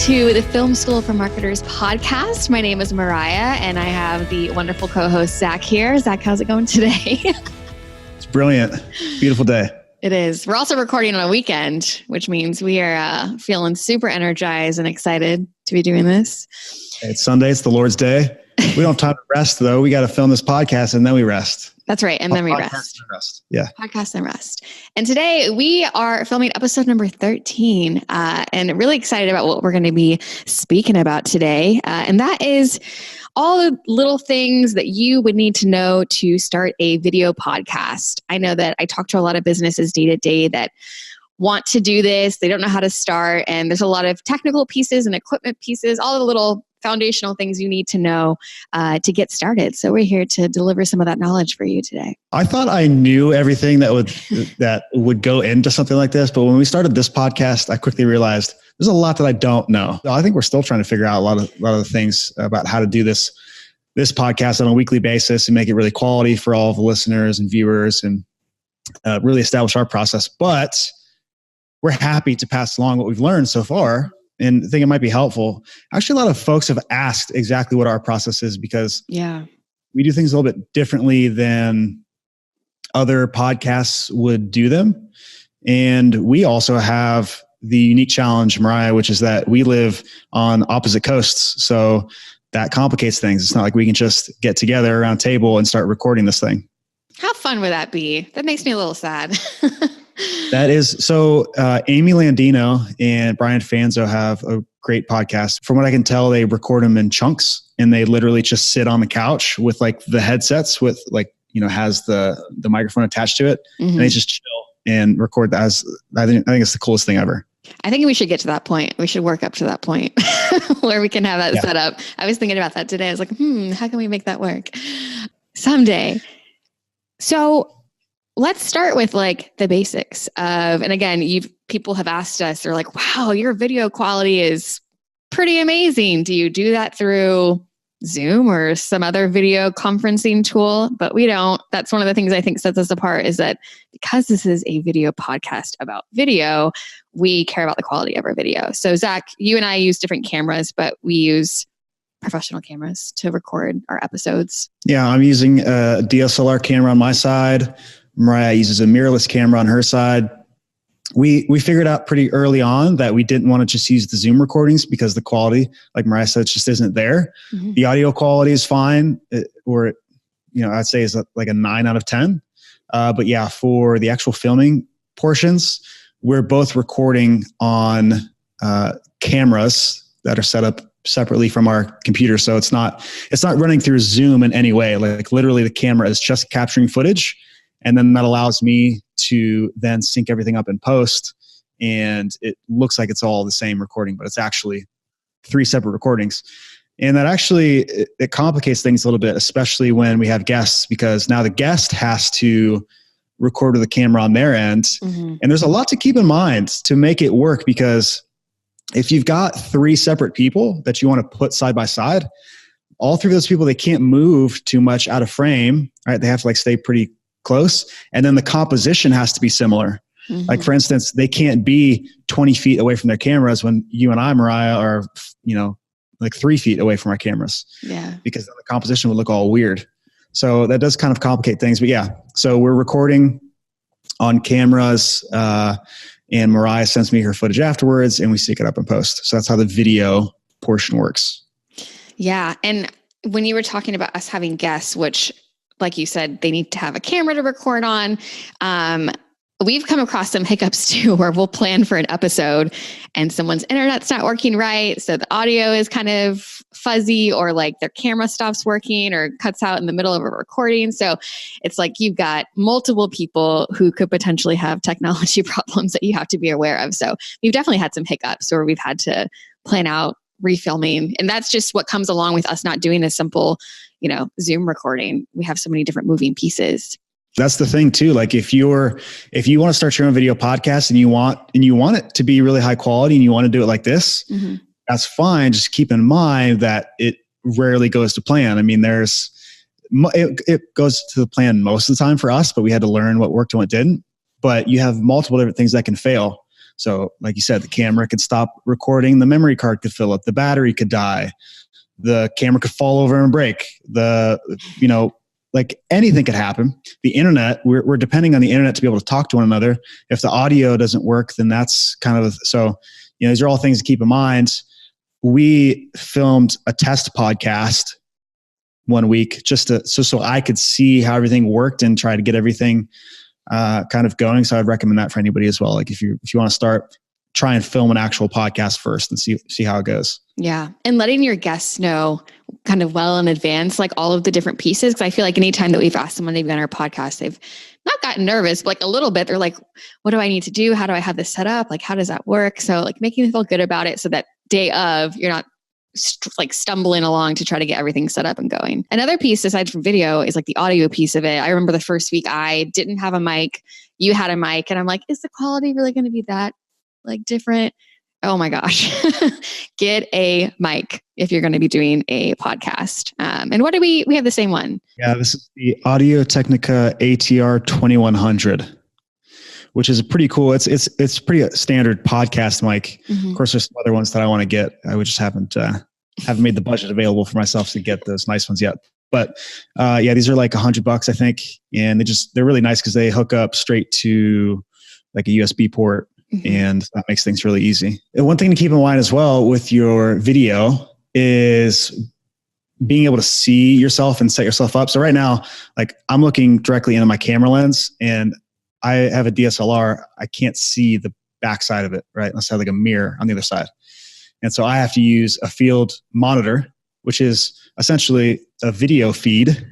to the Film School for Marketers podcast. My name is Mariah, and I have the wonderful co-host, Zach, here. Zach, how's it going today? It's brilliant. Beautiful day. It is. We're also recording on a weekend, which means we are feeling super energized and excited to be doing this. It's Sunday. It's the Lord's Day. We don't have time to rest, though. We got to film this podcast, and then we rest. That's right. And then we rest. And rest. Yeah. Podcast and rest. And today we are filming episode number 13 and really excited about what we're going to be speaking about today. And that is all the little things that you would need to know to start a video podcast. I know that I talk to a lot of businesses day to day that want to do this. They don't know how to start. And there's a lot of technical pieces and equipment pieces, all the little foundational things you need to know to get started. So we're here to deliver some of that knowledge for you today. I thought I knew everything that would go into something like this, but when we started this podcast, I quickly realized there's a lot that I don't know. I think we're still trying to figure out a lot of the things about how to do this podcast on a weekly basis and make it really quality for all of the listeners and viewers and really establish our process. But we're happy to pass along what we've learned so far. And I think it might be helpful. Actually, a lot of folks have asked exactly what our process is because we do things a little bit differently than other podcasts would do them. And we also have the unique challenge, Mariah, which is that we live on opposite coasts. So that complicates things. It's not like we can just get together around a table and start recording this thing. How fun would that be? That makes me a little sad. That is so. Amy Landino and Brian Fanzo have a great podcast. From what I can tell, they record them in chunks, and they literally just sit on the couch with like the headsets with like has the microphone attached to it, and they just chill and record that. I think it's the coolest thing ever. I think we should get to that point. We should work up to that point where we can have that set up. I was thinking about that today. I was like, how can we make that work someday? So let's start with like the basics of, and again, people have asked us, they're like, wow, your video quality is pretty amazing. Do you do that through Zoom or some other video conferencing tool? But we don't. That's one of the things I think sets us apart is that because this is a video podcast about video, we care about the quality of our video. So Zach, you and I use different cameras, but we use professional cameras to record our episodes. Yeah, I'm using a DSLR camera on my side. Mariah uses a mirrorless camera on her side. We figured out pretty early on that we didn't want to just use the Zoom recordings because the quality, like Mariah said, just isn't there. Mm-hmm. The audio quality is fine, I'd say is like a 9 out of 10. But yeah, for the actual filming portions, we're both recording on cameras that are set up separately from our computer. So it's not running through Zoom in any way. Like literally the camera is just capturing footage. And then that allows me to then sync everything up in post. And it looks like it's all the same recording, but it's actually 3 separate recordings. And that actually, it complicates things a little bit, especially when we have guests, because now the guest has to record with the camera on their end. Mm-hmm. And there's a lot to keep in mind to make it work, because if you've got 3 separate people that you want to put side by side, all 3 of those people, they can't move too much out of frame, right? They have to like stay pretty close. And then the composition has to be similar. Mm-hmm. Like for instance, they can't be 20 feet away from their cameras when you and I, Mariah, are, like 3 feet away from our cameras. Yeah. Because then the composition would look all weird. So that does kind of complicate things. But yeah, so we're recording on cameras, and Mariah sends me her footage afterwards, and we sync it up in post. So that's how the video portion works. Yeah. And when you were talking about us having guests, which, like you said, they need to have a camera to record on. We've come across some hiccups too, where we'll plan for an episode and someone's internet's not working right. So the audio is kind of fuzzy, or like their camera stops working or cuts out in the middle of a recording. So it's like you've got multiple people who could potentially have technology problems that you have to be aware of. So we've definitely had some hiccups where we've had to plan out refilming. And that's just what comes along with us not doing a simple, Zoom recording. We have so many different moving pieces. That's the thing too. Like if you want to start your own video podcast and you want it to be really high quality and you want to do it like this, mm-hmm. that's fine. Just keep in mind that it rarely goes to plan. I mean, it goes to the plan most of the time for us, but we had to learn what worked and what didn't. But you have multiple different things that can fail. So like you said, the camera could stop recording, the memory card could fill up, the battery could die, the camera could fall over and break, like anything could happen. The internet, we're depending on the internet to be able to talk to one another. If the audio doesn't work, then that's kind of, so, these are all things to keep in mind. We filmed a test podcast one week just so I could see how everything worked and try to get everything kind of going. So I'd recommend that for anybody as well. Like if you want to start, try and film an actual podcast first and see how it goes. Yeah. And letting your guests know kind of well in advance, like all of the different pieces. Cause I feel like anytime that we've asked someone to be on our podcast, they've not gotten nervous, but like a little bit. They're like, what do I need to do? How do I have this set up? Like, how does that work? So like making them feel good about it so that day of, you're not like stumbling along to try to get everything set up and going. Another piece aside from video is like the audio piece of it. I remember the first week I didn't have a mic, you had a mic, and I'm like, is the quality really going to be that like different? Oh my gosh, get a mic if you're going to be doing a podcast. And what do we have the same one? Yeah, this is the Audio Technica ATR 2100, which is a pretty cool. It's pretty standard podcast mic. Mm-hmm. Of course, there's some other ones that I want to get. I just haven't made the budget available for myself to get those nice ones yet. But these are like $100, I think, and they're really nice because they hook up straight to like a USB port. Mm-hmm. And that makes things really easy. And one thing to keep in mind as well with your video is being able to see yourself and set yourself up. So right now, like I'm looking directly into my camera lens and I have a DSLR. I can't see the backside of it, right? Unless I have like a mirror on the other side. And so I have to use a field monitor, which is essentially a video feed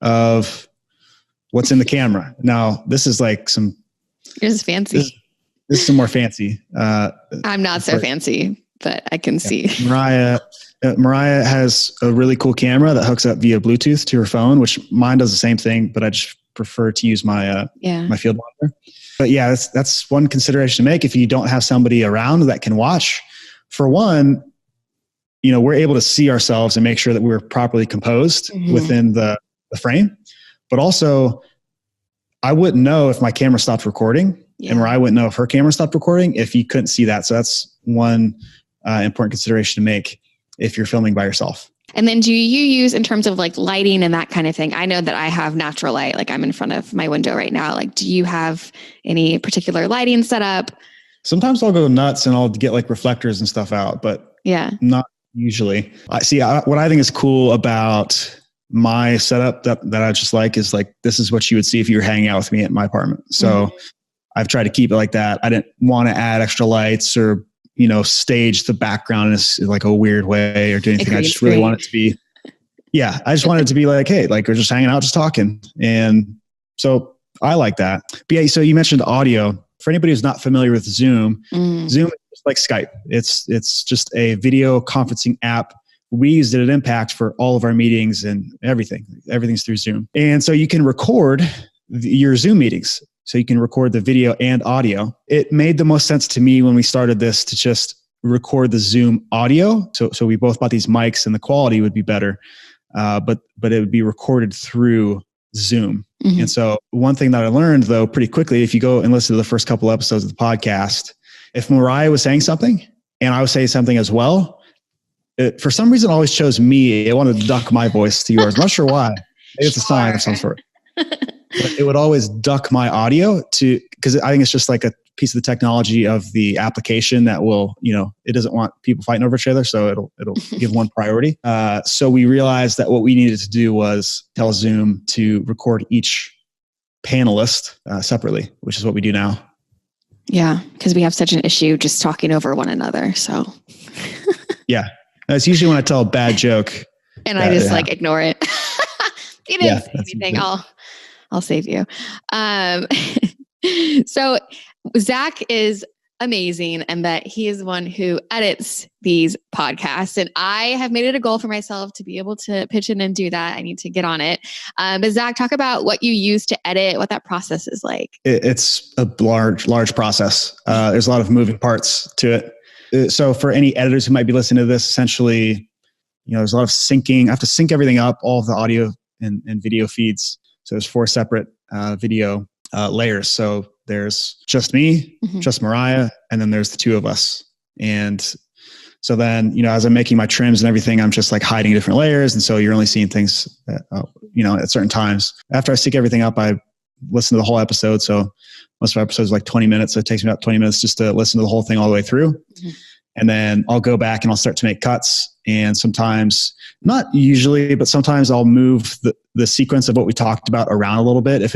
of what's in the camera. Now, this is like yours is fancy. This is some more fancy. I'm not so fancy, but I can see. Mariah has a really cool camera that hooks up via Bluetooth to her phone, which mine does the same thing, but I just prefer to use my field monitor. But yeah, that's one consideration to make if you don't have somebody around that can watch. For one, we're able to see ourselves and make sure that we're properly composed within the frame. But also, I wouldn't know if my camera stopped recording. Yeah. And Mariah wouldn't know if her camera stopped recording if you couldn't see that. So that's one important consideration to make if you're filming by yourself. And then do you use in terms of like lighting and that kind of thing? I know that I have natural light, like I'm in front of my window right now. Like, do you have any particular lighting set up? Sometimes I'll go nuts and I'll get like reflectors and stuff out, but not usually. What I think is cool about my setup that I just like is like, this is what you would see if you were hanging out with me at my apartment. So I've tried to keep it like that. I didn't want to add extra lights or, stage the background in like a weird way or do anything. I just really want it to be, I just wanted it to be like, hey, like we're just hanging out, just talking. And so I like that. But so you mentioned audio. For anybody who's not familiar with Zoom, Zoom is just like Skype. It's just a video conferencing app. We used it at Impact for all of our meetings and everything. Everything's through Zoom. And so you can record your Zoom meetings. So you can record the video and audio. It made the most sense to me when we started this to just record the Zoom audio. So we both bought these mics and the quality would be better, but it would be recorded through Zoom. Mm-hmm. And so one thing that I learned though pretty quickly, if you go and listen to the first couple episodes of the podcast, if Mariah was saying something and I was saying something as well, it, for some reason, always chose me. It wanted to duck my voice to yours. I'm not sure why. Maybe it's a sign of some sort. But it would always duck my audio because I think it's just like a piece of the technology of the application that will, it doesn't want people fighting over each other. So it'll give one priority. So we realized that what we needed to do was tell Zoom to record each panelist separately, which is what we do now. Yeah, because we have such an issue just talking over one another. So yeah, it's usually when I tell a bad joke. And I just ignore it. You didn't say anything. I'll save you. So Zach is amazing and that he is one who edits these podcasts. And I have made it a goal for myself to be able to pitch in and do that. I need to get on it. But Zach, talk about what you use to edit, what that process is like. It's a large process. There's a lot of moving parts to it. So for any editors who might be listening to this, essentially, there's a lot of syncing. I have to sync everything up, all of the audio and video feeds. So there's 4 separate video layers. So There's just me, just Mariah, and then there's the two of us. And so then, as I'm making my trims and everything, I'm just like hiding different layers. And so you're only seeing things, at certain times. After I sync everything up, I listen to the whole episode. So most of our episodes are like 20 minutes. So it takes me about 20 minutes just to listen to the whole thing all the way through. And then I'll go back and I'll start to make cuts. And sometimes, not usually, but sometimes I'll move the sequence of what we talked about around a little bit if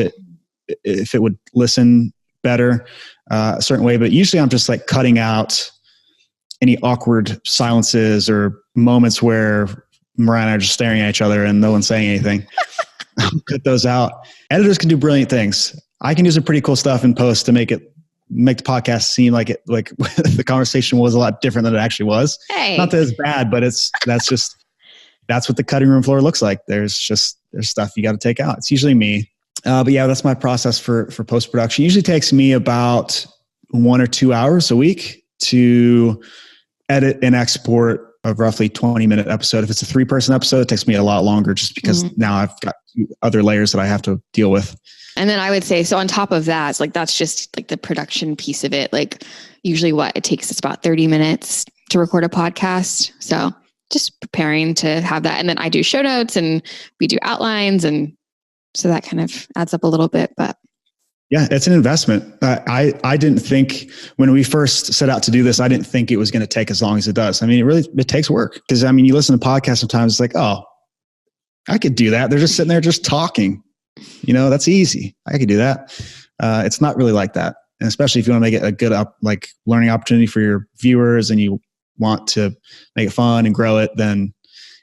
it would listen better a certain way. But usually I'm just like cutting out any awkward silences or moments where Mariah and I are just staring at each other and no one's saying anything. Cut those out. Editors can do brilliant things. I can do some pretty cool stuff in post to make the podcast seem like the conversation was a lot different than it actually was. Hey. Not that it's bad, but that's what the cutting room floor looks like. There's stuff you got to take out. It's usually me. But yeah, that's my process for post-production. It usually takes me about 1 or 2 hours a week to edit and export a roughly 20-minute episode. If it's a 3-person episode, it takes me a lot longer just because now I've got other layers that I have to deal with. And then I would say, so on top of that, it's like, that's just like the production piece of it. Like usually it takes us about 30 minutes to record a podcast. So just preparing to have that. And then I do show notes and we do outlines. And so that kind of adds up a little bit, but yeah, it's an investment. I didn't think when we first set out to do this, I didn't think it was going to take as long as it does. I mean, it takes work because you listen to podcasts sometimes, it's like, oh, I could do that. They're just sitting there just talking, that's easy. I could do that. It's not really like that. And especially if you want to make it a good learning opportunity for your viewers and you want to make it fun and grow it, then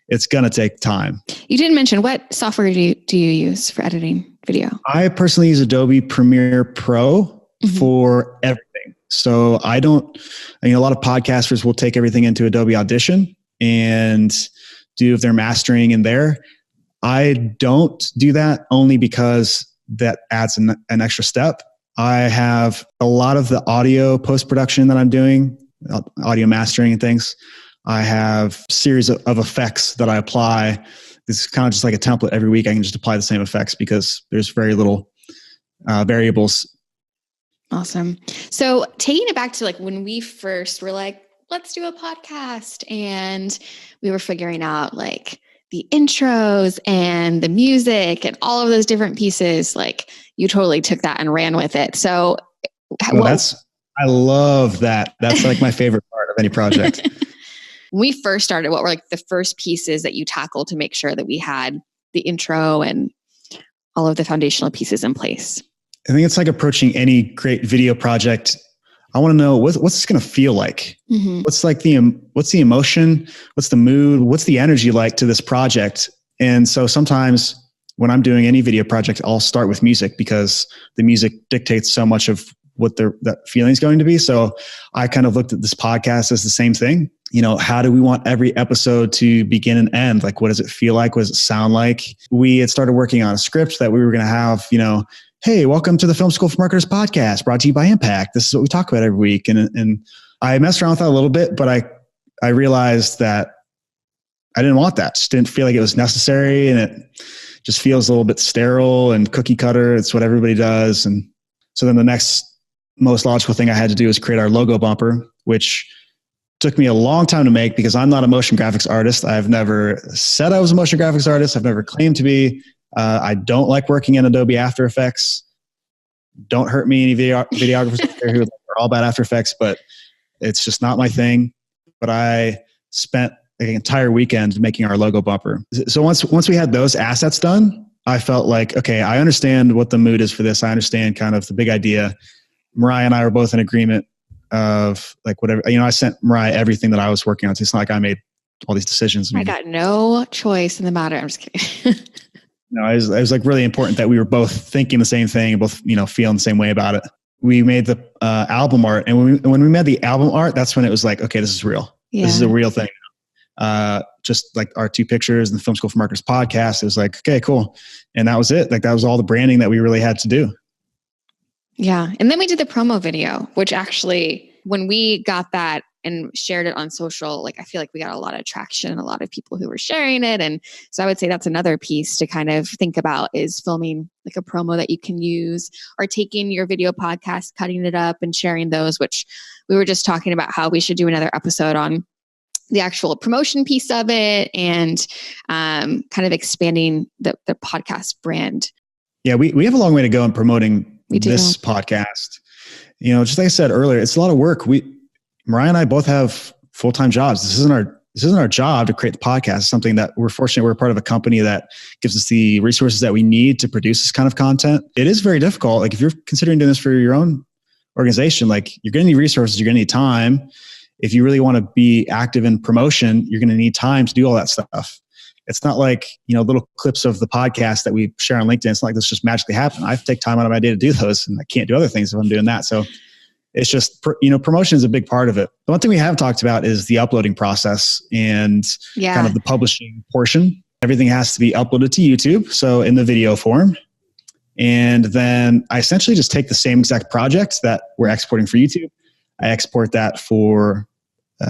it's going to take time. You didn't mention, what software do you use for editing video? I personally use Adobe Premiere Pro for everything. So a lot of podcasters will take everything into Adobe Audition and do their mastering in there. I don't do that only because that adds an extra step. I have a lot of the audio post-production that I'm doing, audio mastering and things. I have a series of effects that I apply. It's kind of just like a template. Every week I can just apply the same effects because there's very little variables. Awesome. So taking it back to like when we first were like, let's do a podcast, and we were figuring out like the intros and the music and all of those different pieces, like you totally took that and ran with it. So I love that. That's like my favorite part of any project. When we first started, what were like the first pieces that you tackled to make sure that we had the intro and all of the foundational pieces in place? I think it's like approaching any great video project. I want to know what's this going to feel like? What's the emotion? What's the mood? What's the energy like to this project? And so sometimes when I'm doing any video project, I'll start with music because the music dictates so much of what that feeling is going to be. So I kind of looked at this podcast as the same thing. How do we want every episode to begin and end? Like, what does it feel like? What does it sound like? We had started working on a script that we were going to have, hey, welcome to the Film School for Marketers podcast, brought to you by Impact. This is what we talk about every week. And I messed around with that a little bit, but I realized that I didn't want that. Just didn't feel like it was necessary. And it just feels a little bit sterile and cookie cutter. It's what everybody does. And so then the next most logical thing I had to do is create our logo bumper, which took me a long time to make because I'm not a motion graphics artist. I've never said I was a motion graphics artist. I've never claimed to be. I don't like working in Adobe After Effects. Don't hurt me, any videographers out there who are all about After Effects, but it's just not my thing. But I spent an entire weekend making our logo bumper. So once we had those assets done, I felt like, okay, I understand what the mood is for this. I understand kind of the big idea. Mariah and I were both in agreement of like whatever, I sent Mariah everything that I was working on. So it's not like I made all these decisions. I got no choice in the matter. I'm just kidding. No, it was like really important that we were both thinking the same thing, both, feeling the same way about it. We made the album art, and when we made the album art, that's when it was like, okay, this is real. Yeah. This is a real thing. Just like our 2 pictures and the Film School for Marketers podcast, it was like, okay, cool. And that was it. Like that was all the branding that we really had to do. Yeah. And then we did the promo video, which actually when we got that and shared it on social, like I feel like we got a lot of traction, a lot of people who were sharing it. And so I would say that's another piece to kind of think about is filming like a promo that you can use, or taking your video podcast, cutting it up and sharing those, which we were just talking about how we should do another episode on the actual promotion piece of it, and kind of expanding the podcast brand. Yeah, we have a long way to go in promoting this podcast. You know, just like I said earlier, it's a lot of work. Mariah and I both have full-time jobs. This isn't our job to create the podcast. It's something that we're fortunate we're part of a company that gives us the resources that we need to produce this kind of content. It is very difficult. Like if you're considering doing this for your own organization, like you're going to need resources, you're going to need time. If you really want to be active in promotion, you're going to need time to do all that stuff. It's not like, you know, little clips of the podcast that we share on LinkedIn. It's not like this just magically happen. I have to take time out of my day to do those, and I can't do other things if I'm doing that. So it's just, you know, promotion is a big part of it. The one thing we have talked about is the uploading process and kind of the publishing portion. Everything has to be uploaded to YouTube, so in the video form. And then I essentially just take the same exact project that we're exporting for YouTube. I export that for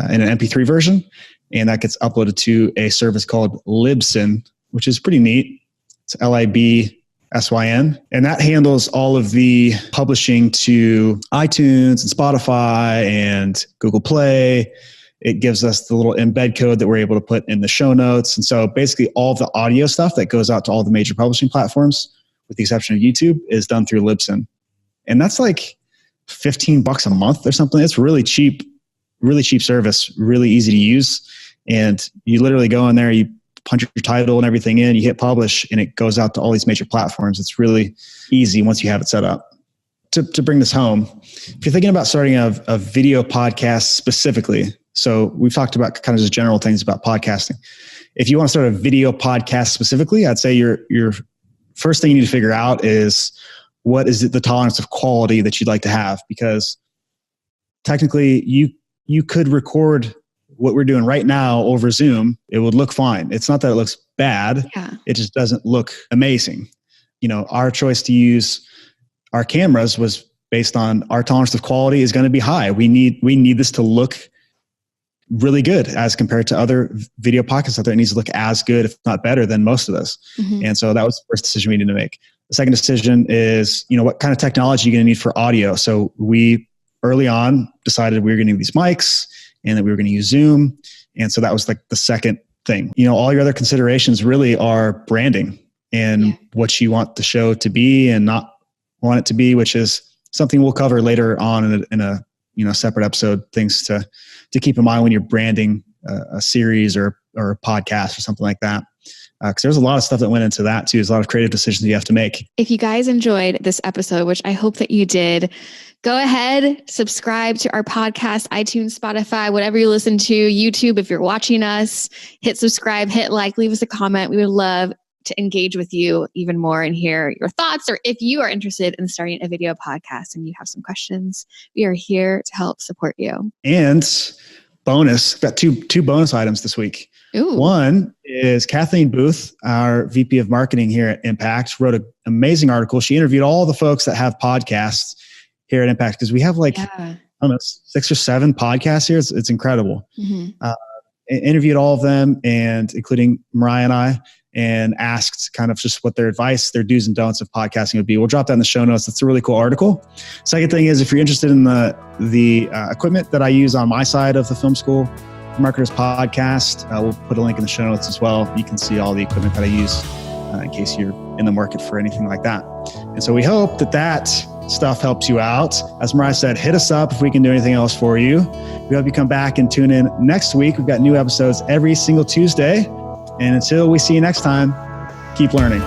in an MP3 version, and that gets uploaded to a service called Libsyn, which is pretty neat. It's Libsyn, and that handles all of the publishing to iTunes and Spotify and Google Play. It gives us the little embed code that we're able to put in the show notes. And so basically all of the audio stuff that goes out to all the major publishing platforms, with the exception of YouTube, is done through Libsyn. And that's like $15 a month or something. It's really cheap service, really easy to use. And you literally go in there, you punch your title and everything in, you hit publish, and it goes out to all these major platforms. It's really easy once you have it set up. To bring this home, if you're thinking about starting a video podcast specifically, so we've talked about kind of just general things about podcasting. If you want to start a video podcast specifically, I'd say your first thing you need to figure out is what is the tolerance of quality that you'd like to have, because technically you could record what we're doing right now over Zoom. It would look fine. It's not that it looks bad. Yeah. It just doesn't look amazing. You know, our choice to use our cameras was based on our tolerance of quality is going to be high. We need this to look really good as compared to other video podcasts out there. It needs to look as good, if not better, than most of this. Mm-hmm. And so that was the first decision we needed to make. The second decision is, you know, what kind of technology you're going to need for audio. So we early on decided we were going to need these mics and that we were going to use Zoom. And so that was like the second thing. You know, all your other considerations really are branding and what you want the show to be and not want it to be, which is something we'll cover later on in a you know, separate episode, things to keep in mind when you're branding a series or a podcast or something like that. Because there's a lot of stuff that went into that too. There's a lot of creative decisions you have to make. If you guys enjoyed this episode, which I hope that you did, go ahead, subscribe to our podcast, iTunes, Spotify, whatever you listen to, YouTube. If you're watching us, hit subscribe, hit like, leave us a comment. We would love to engage with you even more and hear your thoughts. Or if you are interested in starting a video podcast and you have some questions, we are here to help support you. And bonus, got two bonus items this week. Ooh. One is Kathleen Booth, our VP of marketing here at Impact, wrote an amazing article. She interviewed all the folks that have podcasts here at Impact, because we have I don't know, 6 or 7 podcasts here. It's incredible. Mm-hmm. Interviewed all of them, and including Mariah and I, and asked kind of just what their advice, their do's and don'ts of podcasting would be. We'll drop that in the show notes. That's a really cool article. Second thing is, if you're interested in the equipment that I use on my side of the Film School Marketers Podcast, we'll put a link in the show notes as well. You can see all the equipment that I use in case you're in the market for anything like that. And so we hope that stuff helps you out. As Mariah said, hit us up if we can do anything else for you. We hope you come back and tune in next week. We've got new episodes every single Tuesday. And until we see you next time, keep learning.